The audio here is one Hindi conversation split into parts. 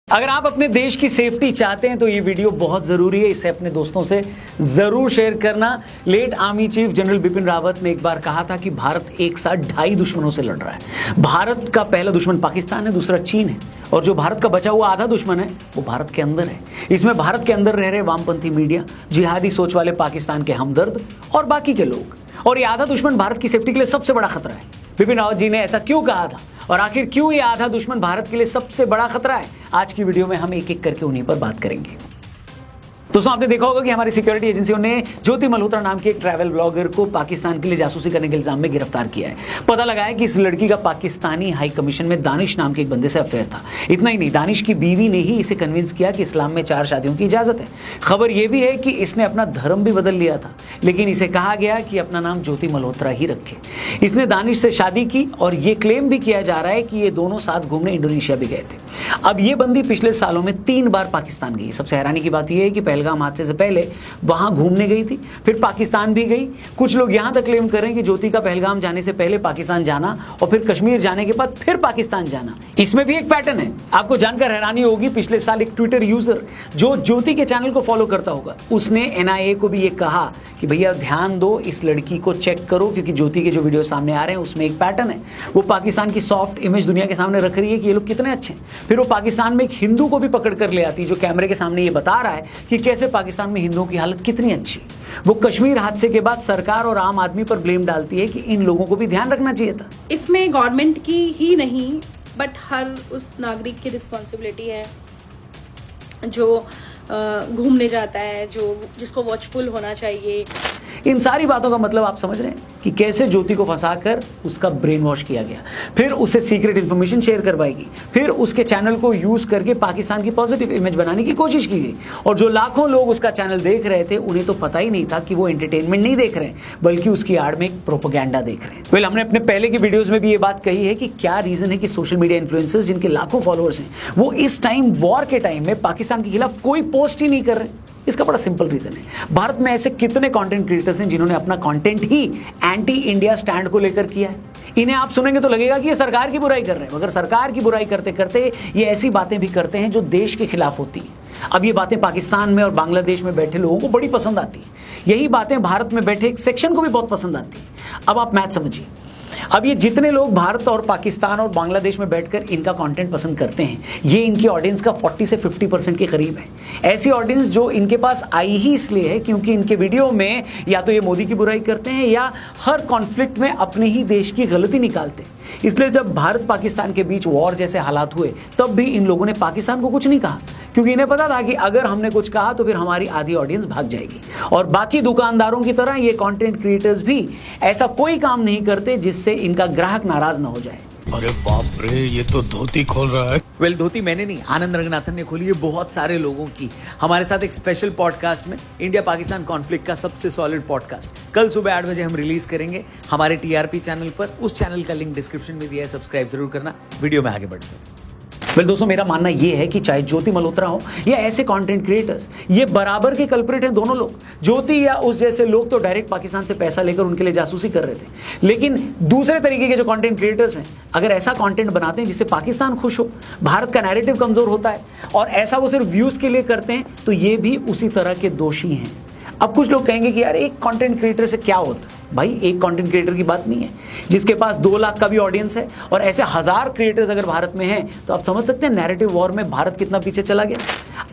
अगर आप अपने देश की सेफ्टी चाहते हैं तो ये वीडियो बहुत जरूरी है, इसे अपने दोस्तों से जरूर शेयर करना। Late army chief general Bipin Rawat ने एक बार कहा था कि भारत एक साथ 2.5 दुश्मनों से लड़ रहा है। भारत का पहला दुश्मन पाकिस्तान है, दूसरा चीन है, और जो भारत का बचा हुआ आधा दुश्मन है वो भारत के अंदर है। इसमें भारत के अंदर रह रहे वामपंथी मीडिया, जिहादी सोच वाले पाकिस्तान के हमदर्द और बाकी के लोग, और ये आधा दुश्मन भारत की सेफ्टी के लिए सबसे बड़ा खतरा है। बिपिन रावत जी ने ऐसा क्यों कहा था और आखिर क्यों ये आधा दुश्मन भारत के लिए सबसे बड़ा खतरा है, आज की वीडियो में हम एक एक करके उन्हीं पर बात करेंगे। दोस्तों, आपने देखा होगा कि हमारी सिक्योरिटी एजेंसियों ने ज्योति मल्होत्रा नाम की एक ट्रैवल ब्लॉगर को पाकिस्तान के लिए जासूसी करने के इल्जाम में गिरफ्तार किया है। पता लगा है कि इस लड़की का पाकिस्तानी हाई कमीशन में दानिश नाम के एक बंदे से अफेयर था। इतना ही नहीं, दानिश की बीवी ने ही इसे कन्विंस किया कि इस्लाम में 4 शादियों की इजाजत है। खबर यह भी है कि इसने अपना धर्म भी बदल लिया था, लेकिन इसे कहा गया कि अपना नाम ज्योति मल्होत्रा ही रखे। इसने दानिश से शादी की और ये क्लेम भी किया जा रहा है कि ये दोनों साथ घूमने इंडोनेशिया भी गए थे। अब ये बंदी पिछले सालों में 3 बार पाकिस्तान गई। सबसे हैरानी की बात यह है कि पहलगाम हादसे से पहले वहां घूमने गई थी, फिर पाकिस्तान भी गई। कुछ लोग यहां तक क्लेम कर रहे हैं कि ज्योति का पहलगाम जाने से पहले पाकिस्तान जाना और फिर कश्मीर जाने के बाद फिर पाकिस्तान जाना, इसमें भी एक पैटर्न है। आपको जानकर हैरानी होगी, पिछले साल एक ट्विटर यूजर जो ज्योति के चैनल को फॉलो करता होगा, उसने एनआईए को भी ये कहा कि भैया ध्यान दो, इस लड़की को चेक करो, क्योंकि ज्योति के जो वीडियो सामने आ रहे हैं उसमें एक पैटर्न है। वो पाकिस्तान की सॉफ्ट इमेज दुनिया के सामने रख रही है कि ये लोग कितने अच्छे हैं। फिर वो पाकिस्तान में एक हिंदू को भी पकड़ कर ले आती है जो कैमरे के सामने ये बता रहा है कि कैसे पाकिस्तान में हिंदुओं की हालत कितनी अच्छी। वो कश्मीर हादसे के बाद सरकार और आम आदमी पर ब्लेम डालती है कि इन लोगों को भी ध्यान रखना चाहिए था। इसमें गवर्नमेंट की ही नहीं बट हर उस नागरिक की रिस्पॉन्सिबिलिटी है जो घूमने जाता है, जिसको वॉचफुल होना चाहिए। इन सारी बातों का मतलब आप समझ रहे हैं कि कैसे ज्योति को फंसाकर उसका ब्रेन वॉश किया गया, फिर उससे सीक्रेट इंफॉर्मेशन शेयर करवाएगी, फिर उसके चैनल को यूज करके पाकिस्तान की पॉजिटिव इमेज बनाने की कोशिश की गई। और जो लाखों लोग उसका चैनल देख रहे थे, उन्हें तो पता ही नहीं था कि वो एंटरटेनमेंट नहीं देख रहे हैं, बल्कि उसकी आड़ में एक प्रोपेगेंडा देख रहे हैं। वेल, हमने अपने पहले की वीडियोस में भी ये बात कही है कि क्या रीजन है कि सोशल मीडिया इन्फ्लुएंसर्स जिनके लाखों फॉलोअर्स हैं, वो इस टाइम वॉर के टाइम में पाकिस्तान के खिलाफ कोई पोस्ट ही नहीं कर रहे। इसका बड़ा सिंपल रीजन है, भारत में ऐसे कितने कंटेंट क्रिएटर्स हैं जिन्होंने अपना कंटेंट ही एंटी इंडिया स्टैंड को लेकर किया है। इन्हें आप सुनेंगे तो लगेगा कि ये सरकार की बुराई कर रहे हैं, मगर सरकार की बुराई करते करते ये ऐसी बातें भी करते हैं जो देश के खिलाफ होती हैं। अब ये बातें पाकिस्तान में और बांग्लादेश में बैठे लोगों को बड़ी पसंद आती हैं, यही बातें भारत में बैठे एक सेक्शन को भी बहुत पसंद आती हैं। अब आप मैथ समझिए, अब ये जितने लोग भारत और पाकिस्तान और बांग्लादेश में बैठकर इनका कंटेंट पसंद करते हैं, ये इनकी ऑडियंस का 40 से 50% के करीब है। ऐसी ऑडियंस जो इनके पास आई ही इसलिए है क्योंकि इनके वीडियो में या तो ये मोदी की बुराई करते हैं या हर कॉन्फ्लिक्ट में अपने ही देश की गलती निकालते हैं। इसलिए जब भारत पाकिस्तान के बीच वॉर जैसे हालात हुए, तब भी इन लोगों ने पाकिस्तान को कुछ नहीं कहा, क्योंकि इन्हें पता था कि अगर हमने कुछ कहा तो फिर हमारी आधी ऑडियंस भाग जाएगी। और बाकी दुकानदारों की तरह ये कंटेंट क्रिएटर्स भी ऐसा कोई काम नहीं करते जिससे इनका ग्राहक नाराज ना हो जाए। अरे बाप रे, ये तो धोती खोल रहा है। वेल, धोती मैंने नहीं, आनंद रंगनाथन ने खोली है बहुत सारे लोगों की। हमारे साथ एक स्पेशल पॉडकास्ट में इंडिया पाकिस्तान कॉन्फ्लिक्ट का सबसे सॉलिड पॉडकास्ट कल सुबह 8 बजे हम रिलीज करेंगे हमारे टीआरपी चैनल पर। उस चैनल का लिंक डिस्क्रिप्शन में दिया है, सब्सक्राइब जरूर करना। वीडियो में आगे बढ़ते हैं। वेल दोस्तों, मेरा मानना यह है कि चाहे ज्योति मल्होत्रा हो या ऐसे कंटेंट क्रिएटर्स, ये बराबर के कल्प्रिट हैं दोनों लोग। ज्योति या उस जैसे लोग तो डायरेक्ट पाकिस्तान से पैसा लेकर उनके लिए जासूसी कर रहे थे, लेकिन दूसरे तरीके के जो कंटेंट क्रिएटर्स हैं, अगर ऐसा कंटेंट बनाते हैं जिससे पाकिस्तान खुश हो, भारत का नैरेटिव कमजोर होता है और ऐसा वो सिर्फ व्यूज के लिए करते हैं, तो ये भी उसी तरह के दोषी हैं। अब कुछ लोग कहेंगे कि यार एक कंटेंट क्रिएटर से क्या होता है। भाई, एक कंटेंट क्रिएटर की बात नहीं है, जिसके पास 2 लाख का भी ऑडियंस है और ऐसे 1000 क्रिएटर्स अगर भारत में हैं, तो आप समझ सकते हैं नैरेटिव वॉर में भारत कितना पीछे चला गया।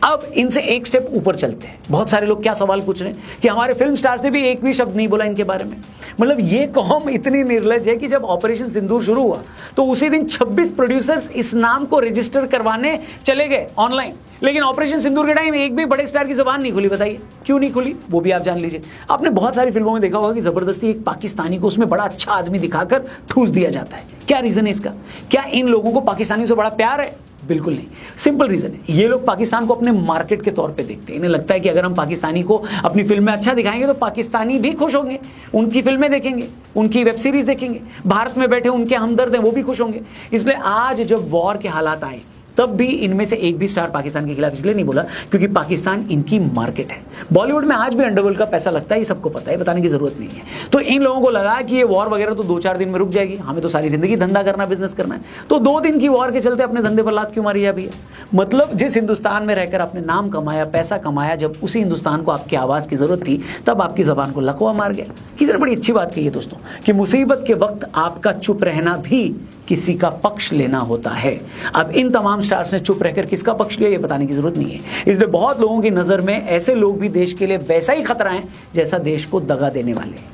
अब इनसे एक स्टेप ऊपर चलते हैं। बहुत सारे लोग क्या सवाल पूछ रहे हैं कि हमारे फिल्म स्टार्स ने भी एक भी शब्द नहीं बोला इनके बारे में। मतलब ये कौम इतनी निर्लज है कि जब ऑपरेशन सिंदूर शुरू हुआ तो उसी दिन 26 प्रोड्यूसर्स इस नाम को रजिस्टर करवाने चले गए ऑनलाइन, लेकिन ऑपरेशन सिंदूर के टाइम एक भी बड़े स्टार की जबान नहीं खुली। बताइए क्यों नहीं खुली, वो भी आप जान लीजिए। आपने बहुत सारी फिल्मों में देखा होगा कि जबरदस्ती एक पाकिस्तानी को उसमें बड़ा अच्छा आदमी दिखाकर ठूस दिया जाता है। क्या रीजन है इसका? क्या इन लोगों को पाकिस्तानी से बड़ा प्यार है? बिल्कुल नहीं। सिंपल रीजन है, ये लोग पाकिस्तान को अपने मार्केट के तौर पे देखते हैं। इन्हें लगता है कि अगर हम पाकिस्तानी को अपनी फिल्म में अच्छा दिखाएंगे तो पाकिस्तानी भी खुश होंगे, उनकी फिल्में देखेंगे, उनकी वेब सीरीज देखेंगे, भारत में बैठे उनके हमदर्द हैं वो भी खुश होंगे। इसलिए आज जब वॉर के हालात आए, तब भी इनमें से एक भी स्टार पाकिस्तान के खिलाफ इसलिए नहीं बोला क्योंकि पाकिस्तान इनकी मार्केट है। बॉलीवुड में आज भी अंडरवर्ल्ड का पैसा लगता है, ये सबको पता है, बताने की जरूरत नहीं है। तो इन लोगों को लगा कि ये वॉर वगैरह तो 2-4 दिन में रुक जाएगी, हमें तो सारी जिंदगी धंधा करना, बिजनेस करना है, तो 2 दिन की वॉर के चलते अपने धंधे पर लात क्यों मारी है भैया। मतलब जिस हिंदुस्तान में रहकर आपने नाम कमाया, पैसा कमाया, जब उसी हिंदुस्तान को आपकी आवाज की जरूरत थी तब आपकी जबान को लकवा मार गया। ये जरा बड़ी अच्छी बात कही है दोस्तों कि मुसीबत के वक्त आपका चुप रहना भी किसी का पक्ष लेना होता है। अब इन तमाम स्टार्स ने चुप रहकर किसका पक्ष लिया ये बताने की जरूरत नहीं है। इसलिए बहुत लोगों की नजर में ऐसे लोग भी देश के लिए वैसा ही खतरा है जैसा देश को दगा देने वाले।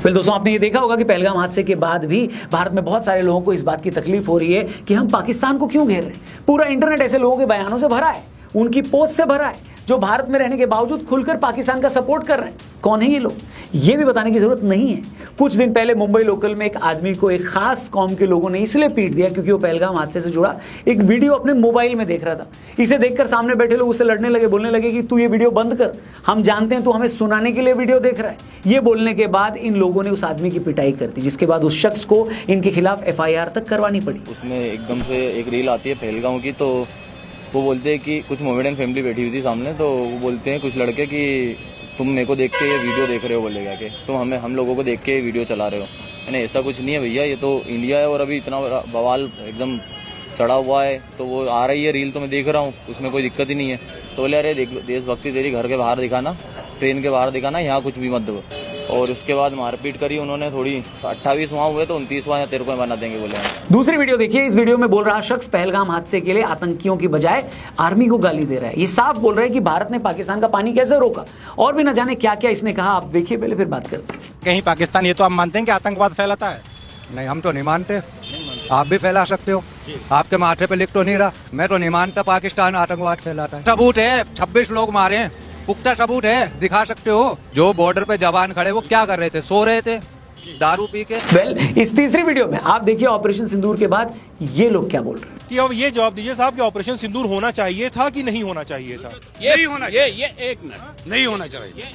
फिर दोस्तों आपने ये देखा होगा कि पहलगाम हादसे के बाद भी भारत में बहुत सारे लोगों को इस बात की तकलीफ हो रही है कि हम पाकिस्तान को क्यों घेर रहे हैं। पूरा इंटरनेट ऐसे लोगों के बयानों से भरा है, उनकी पोस्ट से भरा है, जो भारत में रहने के बावजूद खुलकर पाकिस्तान का सपोर्ट कर रहे हैं। कौन है ये लोग, ये भी बताने की जरूरत नहीं है। कुछ दिन पहले मुंबई लोकल में एक आदमी को एक खास कौम के लोगों ने इसलिए पीट दिया क्योंकि वो पहलगाम हादसे से जुड़ा एक वीडियो अपने मोबाइल में देख रहा था। इसे देखकर सामने बैठे लोग उससे लड़ने लगे, बोलने लगे कि तू ये वीडियो बंद कर, हम जानते हैं तू हमें सुनाने के लिए वीडियो देख रहा है। ये बोलने के बाद इन लोगों ने उस आदमी की पिटाई कर दी, जिसके बाद उस शख्स को इनके खिलाफ FIR तक करवानी पड़ी। उसमें एकदम से एक रील आती है पहलगाम की, तो वो बोलते हैं कि कुछ मोमेडियन फैमिली बैठी हुई थी सामने, तो वो बोलते हैं कुछ लड़के कि तुम मेरे को देख के ये वीडियो देख रहे हो, बोलेगा कि तुम हम लोगों को देख के वीडियो चला रहे हो। यानी ऐसा कुछ नहीं है भैया, ये तो इंडिया है और अभी इतना बवाल एकदम चढ़ा हुआ है, तो वो आ रही है रील तो मैं देख रहा हूँ, उसमें कोई दिक्कत ही नहीं है। तो बोले अरे देशभक्ति तेरी घर के बाहर दिखाना, ट्रेन के बाहर दिखाना, यहाँ कुछ भी मत दो। और उसके बाद मारपीट करी उन्होंने थोड़ी, 28 वहाँ हुए तो 29वां तेरे को बना देंगे बोले। दूसरी वीडियो देखिए, इस वीडियो में बोल रहा शख्स पहलगाम हादसे के लिए आतंकियों की बजाय आर्मी को गाली दे रहा है। ये साफ बोल रहा है कि भारत ने पाकिस्तान का पानी कैसे रोका और भी न जाने क्या क्या इसने कहा। आप देखिए पहले फिर बात करते हैं। कहीं पाकिस्तान ये तो आप मानते हैं कि आतंकवाद फैलाता है? नहीं, हम तो नहीं मानते। आप भी फैला सकते हो, आपके माथे पे लिख तो नहीं रहा। मैं तो नहीं मानता पाकिस्तान आतंकवाद फैलाता है। सबूत है, 26 लोग मारे हैं, पुख्ता सबूत है, दिखा सकते हो। जो बॉर्डर पे जवान खड़े वो क्या कर रहे थे, सो रहे थे दारू पी के। इस तीसरी वीडियो में आप देखिए ऑपरेशन सिंदूर के बाद ये लोग क्या बोल रहे हैं कि अब ये जवाब दीजिए साहब कि ऑपरेशन सिंदूर होना चाहिए था कि नहीं होना चाहिए था। नहीं होना चाहिए, ये एक मिनट, नहीं होना चाहिए,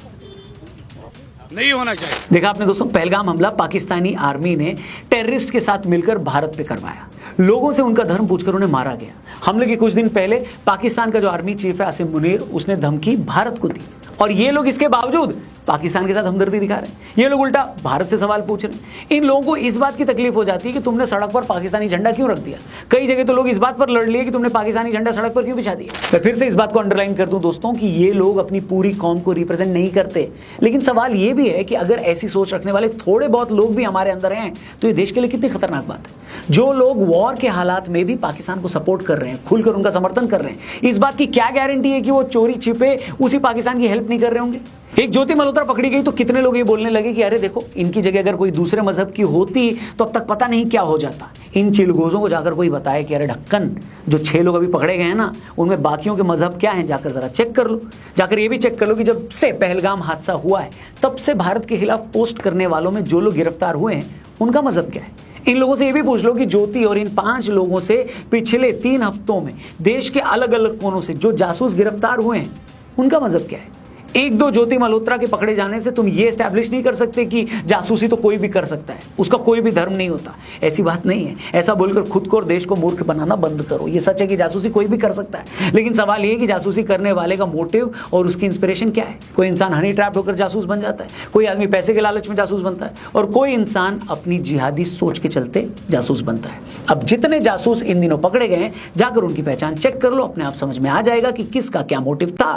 नहीं होना चाहिए। देखा आपने दोस्तों, पहलगाम हमला पाकिस्तानी आर्मी ने टेररिस्ट के साथ मिलकर भारत पे करवाया। लोगों से उनका धर्म पूछकर उन्हें मारा गया। हमले के कुछ दिन पहले पाकिस्तान का जो आर्मी चीफ है आसिम मुनीर, उसने धमकी भारत को दी और ये लोग इसके बावजूद पाकिस्तान के साथ हमदर्दी दिखा रहे हैं। ये लोग उल्टा भारत से सवाल पूछ रहे हैं। इन लोगों को इस बात की तकलीफ हो जाती है कि तुमने सड़क पर पाकिस्तानी झंडा क्यों रख दिया। कई जगह तो लोग इस बात पर लड़ लिए कि तुमने पाकिस्तानी झंडा सड़क पर क्यों बिछा दिया। मैं फिर से इस बात को अंडरलाइन कर दूं दोस्तों कि ये लोग अपनी पूरी कौम को रिप्रेजेंट नहीं करते, लेकिन सवाल ये भी है कि अगर ऐसी सोच रखने वाले थोड़े बहुत लोग भी हमारे अंदर हैं तो ये देश के लिए कितनी खतरनाक बात है। जो लोग वॉर के हालात में भी पाकिस्तान को सपोर्ट कर रहे हैं, खुलकर उनका समर्थन कर रहे हैं, इस बात की क्या गारंटी है कि वो चोरी छिपे उसी पाकिस्तान की हेल्प नहीं कर रहे होंगे। एक ज्योति मल्होत्रा पकड़ी गई तो कितने लोग ये बोलने लगे कि अरे देखो, इनकी जगह अगर कोई दूसरे मजहब की होती तो अब तक पता नहीं क्या हो जाता। इन चिलगोजों को जाकर कोई बताए कि अरे ढक्कन, जो 6 लोग अभी पकड़े गए हैं ना, उनमें बाकियों के मजहब क्या है, जाकर जरा चेक कर लो। जाकर ये भी चेक कर लो कि जब से पहलगाम हादसा हुआ है तब से भारत के खिलाफ पोस्ट करने वालों में जो लोग गिरफ्तार हुए हैं उनका मजहब क्या है। इन लोगों से ये भी पूछ लो कि ज्योति और इन 5 लोगों से पिछले 3 हफ्तों में देश के अलग अलग कोनों से जो जासूस गिरफ्तार हुए हैं उनका मजहब क्या है। 1-2 ज्योति मल्होत्रा के पकड़े जाने से तुम ये एस्टैब्लिश नहीं कर सकते कि जासूसी तो कोई भी कर सकता है, उसका कोई भी धर्म नहीं होता। ऐसी बात नहीं है। ऐसा बोलकर खुद को और देश को मूर्ख बनाना बंद करो। ये सच है कि जासूसी कोई भी कर सकता है, लेकिन सवाल ये है कि जासूसी करने वाले का मोटिव और उसकी इंस्पिरेशन क्या है। कोई इंसान हनी ट्रैप होकर जासूस बन जाता है, कोई आदमी पैसे के लालच में जासूस बनता है, और कोई इंसान अपनी जिहादी सोच के चलते जासूस बनता है। अब जितने जासूस इन दिनों पकड़े गए हैं, जाकर उनकी पहचान चेक कर लो, अपने आप समझ में आ जाएगा कि किसका क्या मोटिव था।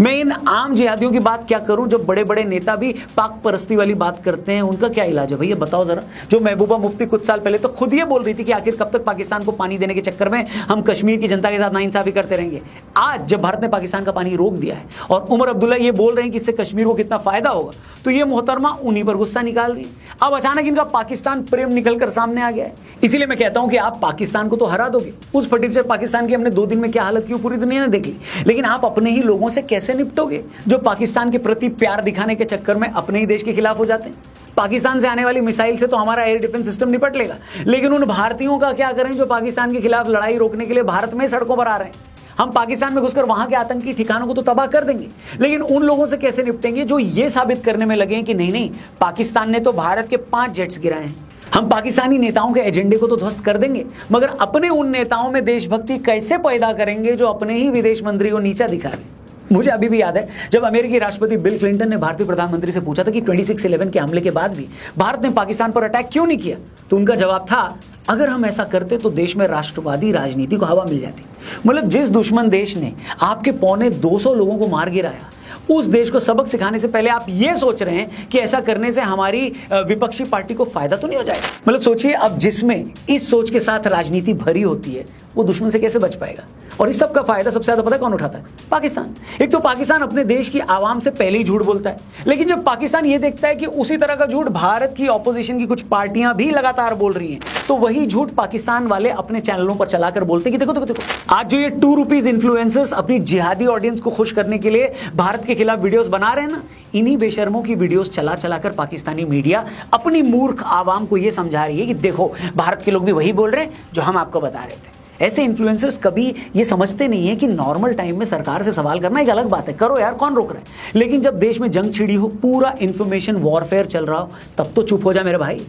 मैं इन आम जिहादियों की बात क्या करूं, जो बड़े बड़े नेता भी पाक परस्ती वाली बात करते हैं, उनका क्या इलाज है भैया बताओ जरा। जो महबूबा मुफ्ती कुछ साल पहले तो खुद ये बोल रही थी कि आखिर कब तक पाकिस्तान को पानी देने के चक्कर में हम कश्मीर की जनता के साथ नाइंसाफी करते रहेंगे। आज जब भारत ने पाकिस्तान का पानी रोक दिया है और उमर अब्दुल्ला ये बोल रहे हैं कि इससे कश्मीर को कितना फायदा होगा, तो ये मोहतरमा उन्हीं पर गुस्सा निकाल रही है। अब अचानक इनका पाकिस्तान प्रेम निकलकर सामने आ गया है। इसीलिए मैं कहता हूं कि आप पाकिस्तान को तो हरा दोगे, उस पर्टिकुलर पाकिस्तान की हमने 2 दिन में क्या हालत की पूरी दुनिया ने देख ली, लेकिन आप अपने ही लोगों से कैसे निपटोगे जो पाकिस्तान के प्रति प्यार दिखाने के चक्कर में अपने ही देश के खिलाफ हो जाते हैं। पाकिस्तान से आने वाली मिसाइल से तो हमारा एयर डिफेंस सिस्टम निपट लेगा, लेकिन उन भारतीयों का क्या करें जो पाकिस्तान के खिलाफ लड़ाई रोकने के लिए भारत में सड़कों पर आ रहे हैं। हम पाकिस्तान में घुसकर वहां के आतंकी ठिकानों को तो तबाह कर देंगे, लेकिन उन लोगों से कैसे निपटेंगे जो ये साबित करने में लगे हैं कि नहीं नहीं, पाकिस्तान ने तो भारत के 5 जेट्स गिराए हैं, हम पाकिस्तानी नेताओं के एजेंडे को तो ध्वस्त कर देंगे, मगर अपने उन नेताओं में देशभक्ति कैसे पैदा करेंगे जो अपने ही विदेश मंत्री को नीचा दिखा रहे। मुझे अभी भी याद है जब अमेरिकी राष्ट्रपति बिल क्लिंटन ने भारतीय प्रधानमंत्री से पूछा था कि 26/11 के हमले के बाद भी भारत ने पाकिस्तान पर अटैक क्यों नहीं किया, तो उनका जवाब था अगर हम ऐसा करते तो देश में राष्ट्रवादी राजनीति को हवा मिल जाती। मतलब जिस दुश्मन देश ने आपके 250 लोगों को मार गिराया, उस देश को सबक सिखाने से पहले आप ये सोच रहे हैं कि ऐसा करने से हमारी विपक्षी पार्टी को फायदा तो नहीं हो जाएगा। मतलब सोचिए, अब जिसमें इस सोच के साथ राजनीति भरी होती है वो दुश्मन से कैसे बच पाएगा। और इस सब का फायदा सबसे ज्यादा पता है कौन उठाता है? पाकिस्तान। एक तो पाकिस्तान अपने देश की आवाम से पहले ही झूठ बोलता है, लेकिन जब पाकिस्तान ये देखता है कि उसी तरह का झूठ भारत की ऑपोजिशन की कुछ पार्टियां भी लगातार बोल रही हैं, तो वही झूठ पाकिस्तान वाले अपने चैनलों पर चलाकर बोलते हैं कि देखो देखो देखो, आज जो ये 2 रुपीज इन्फ्लुएंसर्स अपनी जिहादी ऑडियंस को खुश करने के लिए भारत के खिलाफ वीडियोस बना रहे हैं ना, इन्हीं बेशर्मों की वीडियोस चला चलाकर पाकिस्तानी मीडिया अपनी मूर्ख आवाम को यह समझा रही है कि देखो भारत के लोग भी वही बोल रहे हैं जो हम आपको बता रहे थे। ऐसे इन्फ्लुएंसर्स कभी ये समझते नहीं है कि नॉर्मल टाइम में सरकार से सवाल करना एक अलग बात है, करो यार, कौन रोक रहा है, लेकिन जब देश में जंग छिड़ी हो, पूरा इंफॉर्मेशन वॉरफेयर चल रहा हो, तब तो चुप हो जा मेरे भाई।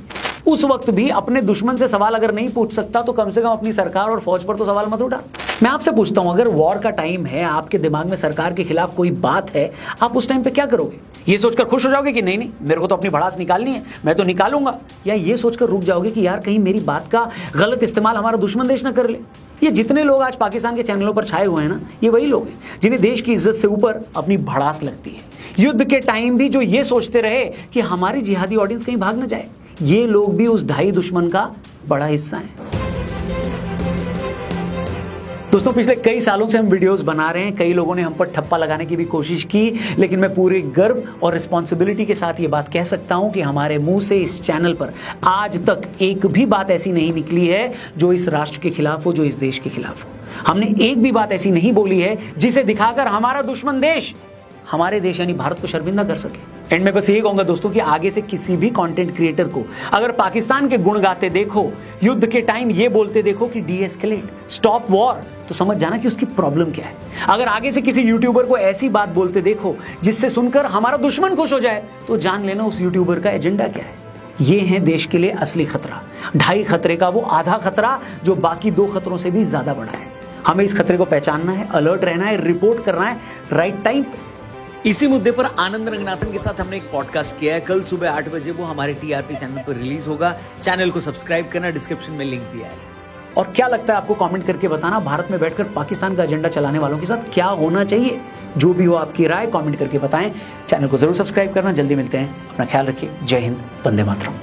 उस वक्त भी अपने दुश्मन से सवाल अगर नहीं पूछ सकता तो कम से कम अपनी सरकार और फौज पर तो सवाल मत उठा। मैं आपसे पूछता हूं, अगर वॉर का टाइम है, आपके दिमाग में सरकार के खिलाफ कोई बात है, आप उस टाइम पे क्या करोगे? ये सोचकर खुश हो जाओगे कि नहीं नहीं मेरे को तो अपनी भड़ास निकालनी है, मैं तो निकालूंगा, या ये सोचकर रुक जाओगे कि यार कहीं मेरी बात का गलत इस्तेमाल हमारा दुश्मन देश ना कर ले? ये जितने लोग आज पाकिस्तान के चैनलों पर छाए हुए हैं ना, ये वही लोग हैं जिन्हें देश की इज्जत से ऊपर अपनी भड़ास लगती है। युद्ध के टाइम भी जो ये सोचते रहे कि हमारी जिहादी ऑडियंस कहीं भाग ना जाए, ये लोग भी उस ढाई दुश्मन का बड़ा हिस्सा है। दोस्तों, पिछले कई सालों से हम वीडियोस बना रहे हैं, कई लोगों ने हम पर ठप्पा लगाने की भी कोशिश की, लेकिन मैं पूरे गर्व और रिस्पॉन्सिबिलिटी के साथ ये बात कह सकता हूं कि हमारे मुंह से इस चैनल पर आज तक एक भी बात ऐसी नहीं निकली है जो इस राष्ट्र के खिलाफ हो, जो इस देश के खिलाफ हो। हमने एक भी बात ऐसी नहीं बोली है जिसे दिखाकर हमारा दुश्मन देश हमारे देश यानी भारत को शर्मिंदा कर सके। एंड में बस ये कहूंगा दोस्तों कि आगे से किसी भी कंटेंट क्रिएटर को अगर पाकिस्तान के गुण गाते देखो, युद्ध के टाइम ये बोलते देखो कि डीएस्केलेट, स्टॉप वॉर, तो समझ जाना कि उसकी प्रॉब्लम क्या है। अगर आगे से किसी यूट्यूबर को ऐसी बात बोलते देखो जिससे सुनकर हमारा दुश्मन खुश हो जाए, तो जान लेना उस यूट्यूबर का एजेंडा क्या है। ये है देश के लिए असली खतरा, 2.5 खतरे का वो आधा खतरा जो बाकी 2 खतरों से भी ज्यादा बड़ा है। हमें इस खतरे को पहचानना है, अलर्ट रहना है, रिपोर्ट करना है राइट टाइम पे। इसी मुद्दे पर आनंद रंगनाथन के साथ हमने एक पॉडकास्ट किया है, कल सुबह 8 बजे वो हमारे टीआरपी चैनल पर रिलीज होगा। चैनल को सब्सक्राइब करना, डिस्क्रिप्शन में लिंक दिया है। और क्या लगता है आपको, कमेंट करके बताना, भारत में बैठकर पाकिस्तान का एजेंडा चलाने वालों के साथ क्या होना चाहिए। जो भी हो आपकी राय कमेंट करके बताएं। चैनल को जरूर सब्सक्राइब करना। जल्दी मिलते हैं, अपना ख्याल रखिए। जय हिंद, वंदे मातरम।